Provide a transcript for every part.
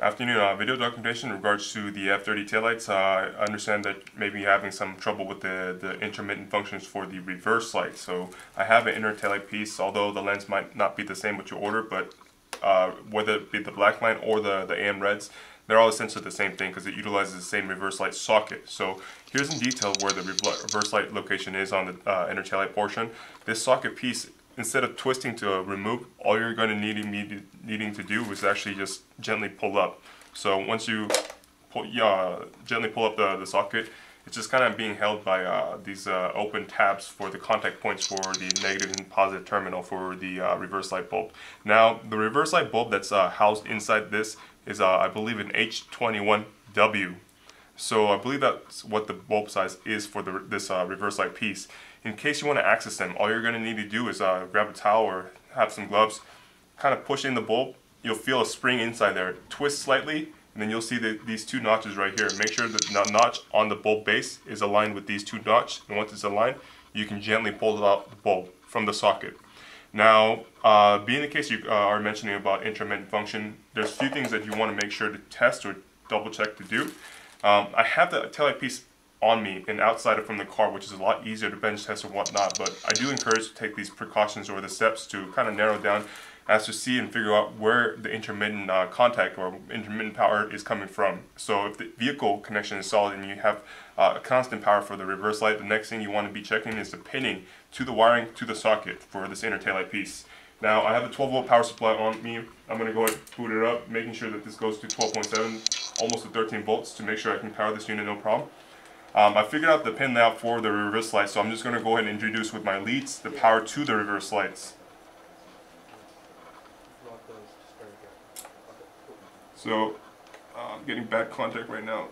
Afternoon. Video documentation in regards to the F30 taillights. I understand that maybe you're having some trouble with the intermittent functions for the reverse light. So I have an inner taillight piece, although the lens might not be the same what you order, but whether it be the black line or the AM reds, they're all essentially the same thing because it utilizes the same reverse light socket. So here's in detail where the reverse light location is on the inner taillight portion. This socket piece, instead of twisting to remove, all you're going to needing to do is actually just gently pull up. So once you gently pull up the socket, it's just kind of being held by these open tabs for the contact points for the negative and positive terminal for the reverse light bulb. Now, the reverse light bulb that's housed inside this is, I believe, an H21W. So I believe that's what the bulb size is for this reverse light piece. In case you want to access them, all you're going to need to do is grab a towel or have some gloves, kind of push in the bulb. You'll feel a spring inside there. Twist slightly, and then you'll see these two notches right here. Make sure that the notch on the bulb base is aligned with these two notches, and once it's aligned, you can gently pull out the bulb from the socket. Now, being the case you are mentioning about intermittent function, there's a few things that you want to make sure to test or double check to do. I have the taillight piece on me and outside from the car, which is a lot easier to bench test or whatnot, but I do encourage to take these precautions or the steps to kind of narrow down as to see and figure out where the intermittent contact or intermittent power is coming from. So if the vehicle connection is solid and you have a constant power for the reverse light, the next thing you want to be checking is the pinning to the wiring to the socket for this inner taillight piece. Now I have a 12 volt power supply on me. I'm going to go ahead and boot it up, making sure that this goes to 12.7, almost to 13 volts to make sure I can power this unit no problem. I figured out the pin layout for the reverse light, so I'm just going to go ahead and introduce with my leads the power to the reverse lights. So I'm getting bad contact right now.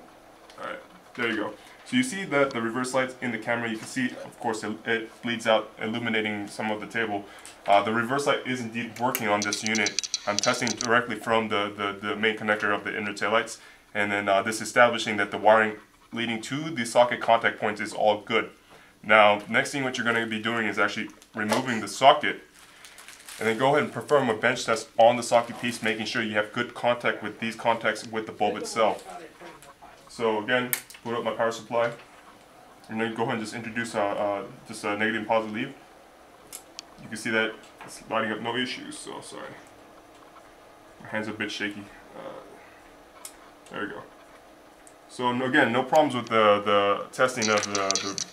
Alright, there you go. So you see that the reverse lights in the camera, you can see, of course, it bleeds out, illuminating some of the table. The reverse light is indeed working on this unit. I'm testing directly from the main connector of the inner taillights, and then this establishing that the wiring leading to the socket contact points is all good. Now, next thing what you're going to be doing is actually removing the socket, and then go ahead and perform a bench test on the socket piece, making sure you have good contact with these contacts with the bulb itself. So again, boot up my power supply, and then go ahead and just introduce just a negative and positive lead. You can see that it's lighting up no issues, so sorry. My hand's a bit shaky. There we go. So again, no problems with the testing of the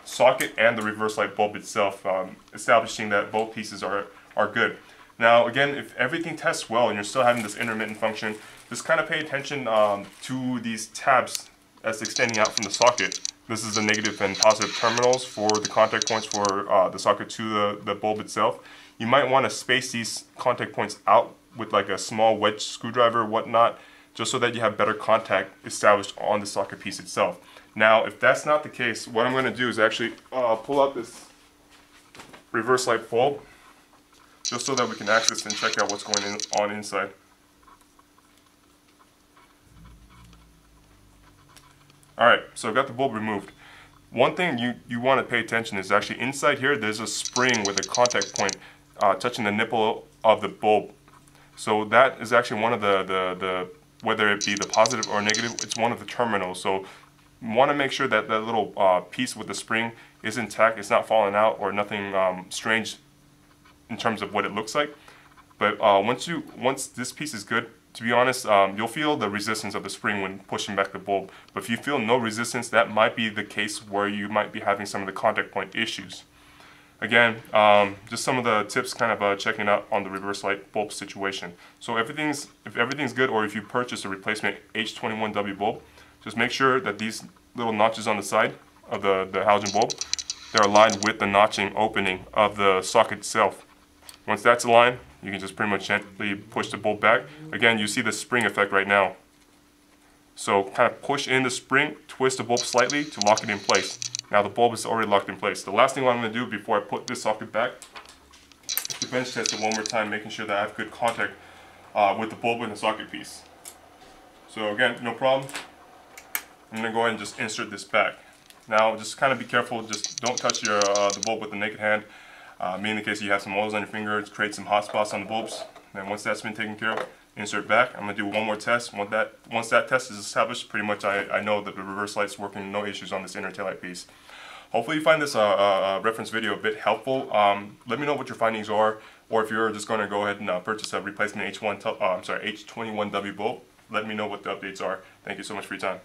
socket and the reverse light bulb itself, establishing that both pieces are good. Now again, if everything tests well and you're still having this intermittent function, just kind of pay attention to these tabs that's extending out from the socket. This is the negative and positive terminals for the contact points for the socket to the bulb itself. You might want to space these contact points out with like a small wedge screwdriver or whatnot, just so that you have better contact established on the socket piece itself. Now, if that's not the case, what I'm going to do is actually pull out this reverse light bulb, just so that we can access and check out what's going on inside. Alright, so I've got the bulb removed. One thing you want to pay attention is actually inside here, there's a spring with a contact point touching the nipple of the bulb. So that is actually one of the whether it be the positive or negative, it's one of the terminals. So you want to make sure that that little piece with the spring is intact, it's not falling out or nothing strange in terms of what it looks like. But once this piece is good, to be honest, you'll feel the resistance of the spring when pushing back the bulb. But if you feel no resistance, that might be the case where you might be having some of the contact point issues. Again, just some of the tips kind of checking out on the reverse light bulb situation. So if everything's good, or if you purchase a replacement H21W bulb, just make sure that these little notches on the side of the halogen bulb, they're aligned with the notching opening of the socket itself. Once that's aligned, you can just pretty much gently push the bulb back. Again, you see the spring effect right now. So kind of push in the spring, twist the bulb slightly to lock it in place. Now the bulb is already locked in place. The last thing I'm going to do before I put this socket back is to bench test it one more time, making sure that I have good contact with the bulb and the socket piece. So again, no problem. I'm going to go ahead and just insert this back. Now just kind of be careful, just don't touch the bulb with the naked hand. In the case you have some oils on your fingers, create some hot spots on the bulbs. And once that's been taken care of, insert back. I'm gonna do one more test. Once that test is established, pretty much I know that the reverse light's working, no issues on this inner taillight piece. Hopefully you find this reference video a bit helpful. Let me know what your findings are, or if you're just going to go ahead and purchase a replacement H21W bolt, let me know what the updates are. Thank you so much for your time.